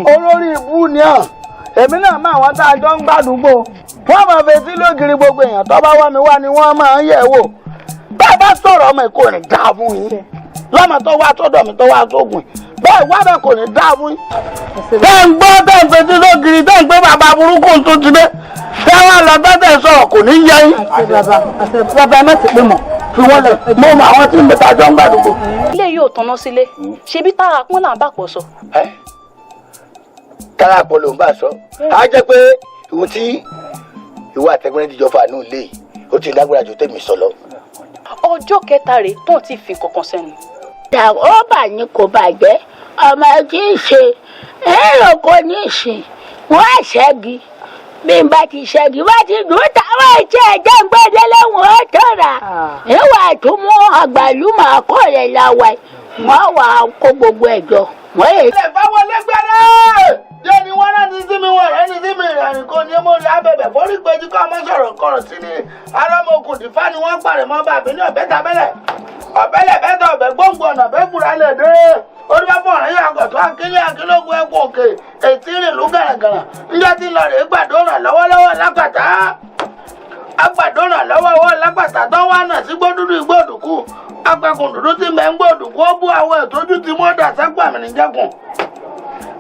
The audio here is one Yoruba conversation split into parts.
olórí ibú ni ọ́ èmi náà máa wọn tá a jọ ń gbàdúgbò wọ́n máa fetí lógiri gbogbo èèyàn tó bá wá mi wá ni wọ́n máa ń yẹ̀ wò bá a bá sọ̀rọ̀ ọmọ ìkó ní dáa fún yín lọ́mọ tó wá sọ́dọ̀ mi tó wá sógun bẹ́ẹ̀ wá bẹ́ẹ̀ kò ní dáa fún yín. tẹ́ ń gbọ́ tẹ́ ń fetí lógiri tẹ́ ń gbé bàbá burúkú tó ti dé tẹ́ wá lọ tẹ́tẹ́ sọ̀rọ̀ kò ní yẹ yín. bàbá ẹ má ti pé mọ̀ fi wọ́n lẹ̀ mo mọ àwọn tí ń bẹ tá a jọ ń gbàdúgbò. ilé yóò tanná sílé ṣebí tára pọ́n là ń bà pọ̀ sọ. tára pọ̀ ló ń bà sọ á jẹ́ pé ìwọ̀n tí ìwọ àtẹ̀gbọ́n ti jọ fà nù lé ó ti lágbára ju tèmi sọ lọ. ọjọ́ kẹta rèé tó ti fi kankan sẹ́nu. ó bà ní kò bàjẹ́ ọmọ tí ń ṣe èrò kò ní ìsìn wọ́n á ṣẹ́gi bí n bá ti ṣẹ́gi wá ti dùn táwọn ìṣe ẹ̀jẹ̀ ń gbẹ́dẹ́ lẹ́wọ̀n ó tọ̀ra ìwà tó mú àgbàlùmọ̀ àkọọ̀rẹ́ làwà wọ́n wà kó gbogbo ẹ̀jọ̀ wọ́n yẹ. ilé ìfáwọ́ lẹ́gbẹ̀rẹ́ jẹ́ ni wọ́n rántí sí mi wọ̀n rẹ́ni sí mi ìrìn kò ní mo rí abẹ̀bẹ̀ forí péjú ká ọmọ sọ̀rọ̀ kọ̀rọ̀ sí ni arámọ̀kùn dìfá ni wọ́n pàrẹ̀ mọ́ bàbí ní ọ̀bẹ́ta bẹ́lẹ̀ ọ̀bẹ́lẹ̀ bẹ́tà ọ̀bẹ́ gbòǹgbò ọ̀nà bẹ́ẹ̀ fura lè dé onífẹ́fọ́ ọ̀rẹ́ yóò àgọ̀tún akínyìn akínlógún ẹ̀kọ́ òkè ètí ìrìnlú gàràgàrà níjọ́ tí lọ rèé gbàdúrà lọ́wọ́lọ́wọ́ lápàtà agbàdúrà lọ́wọ́wọ́ lápàtà tó wà náà sí gbódúdú ìgbòdùkú apẹkùn dúdú tí mẹ́ ń gbòdùkú ó bú àwọn ètòjú tí mọ́dà sẹ́kù àmìnìjẹ́kùn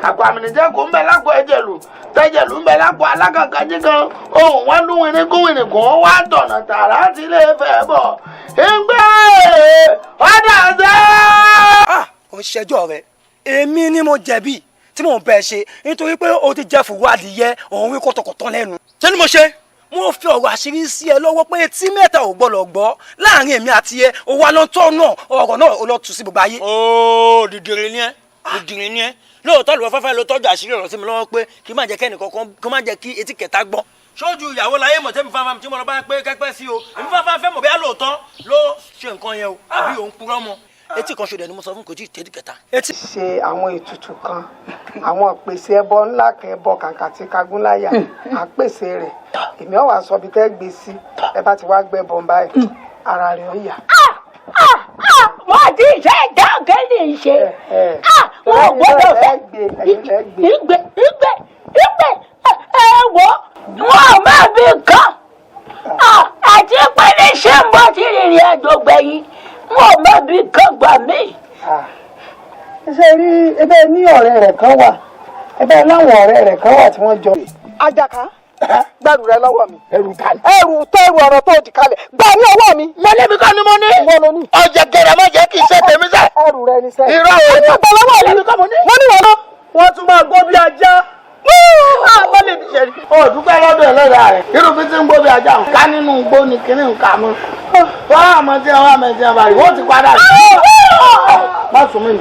àpò àmìnìjẹ́kùn ń bẹ lápò ẹ̀jẹ̀lù tẹ́jẹ̀lù ń bẹ lápò alákàkájí kan ohun wọn lú wìnìkún ó wá tọ̀nà tààrà tí ilé Ifẹ̀ bọ̀ ìgbẹ́ ọ̀dà ṣẹ́. ó ṣẹjọ́ rẹ̀ èmi ni mo jẹ̀bi tí mò ń bẹ ṣe nítorí pé o ti jẹ́ fùwọ́ adìyẹ òun wí kọ́tọ̀kọ̀tọ̀ lẹ́nu. ṣé ni mo ṣe. mo fi ọ̀rọ̀ àṣírí sí ẹ lọ́wọ́ pé etí mẹ́ta ò gbọ́dọ̀ gbọ́ láàrin èmi àti ẹ o wá lọ́tọ́ náà ọ̀rọ̀ náà o lọ tù sí gbogbo ayé. ooo dìdìrín ni ẹ dìdìrín ni ẹ lóòótọ́ ló fẹ́fẹ́ ló tọ́jú àṣírí ọ̀rọ̀ sí mi lọ́wọ́ pé kí má jẹ́ kẹ́ni kankan kí má jẹ́ kí etí kẹta gbọ́. sójú ìyàwó láyé mọ̀ tẹ́mi fáfá tí mo lọ bá pé kẹ́pẹ́ sí o èmi fáfá fẹ́ mọ̀ bí lóòótọ́ ló ṣe nǹkan yẹn o àbí òun purọ́ mọ́ etí kan ṣoṣo ni mo sọ fún kò tí ì tẹ́tí kẹta. ṣe àwọn ètùtù kan àwọn ìpèsè ẹbọ ńlá kan ẹbọ kàǹkà tí kagúnláyà àpèsè rẹ̀ èmi ọ̀ wá sọ bí tẹ́ gbé sí ẹ bá ti wá gbẹ bọ̀ báyìí ara rẹ̀ ó yá. wọ́n ti ṣe dáńgẹ́ ní ṣe wọ́n gbọ́dọ̀ fẹ́ ìgbẹ́ ẹ̀wọ̀ wọ́n máa fi kàn àti pé ní ṣé ń bọ́ sí ìrìn àjò gbẹ̀yìn wọ́n máa fi kàn gbà mí. ṣe rí ẹbẹ ní ọ̀rẹ́ rẹ̀ kan wà ẹbẹ láwọn ọ̀rẹ́ rẹ̀ kan wà tí wọ́n jọ. Àjàká gbẹrù rẹ lọ́wọ́ mi. ẹrù tẹrù ọ̀rọ̀ tó di kalẹ̀ gbà ní ọwọ́ mi. mọ̀lẹ́bí kan ni mo ní. wọ́n ló ní. ọjà gẹ̀rẹ́ má jẹ́ kí n ṣe tèmi sẹ́. ẹrù rẹ ni sẹ́. irọ́ o. ẹni ọgbà lọ́wọ́ rẹ. mọ̀lẹ́bí kan mo ní. mo ní wọn náà. wọ́n tún máa gbó bí ajá. mọ̀lẹ́bí ṣe rí. o dúpẹ́ lọ́dọ̀ ẹlẹ́dàá rẹ̀. irú bí ti ń gbó bí ajá ń ká nínú igbó ni kíní ń kà mọ́. wọ́n á mọ̀ tí wọ́n á mọ̀ tí wọ́n bá rí wọ́n ti padà sí. má sùn mí.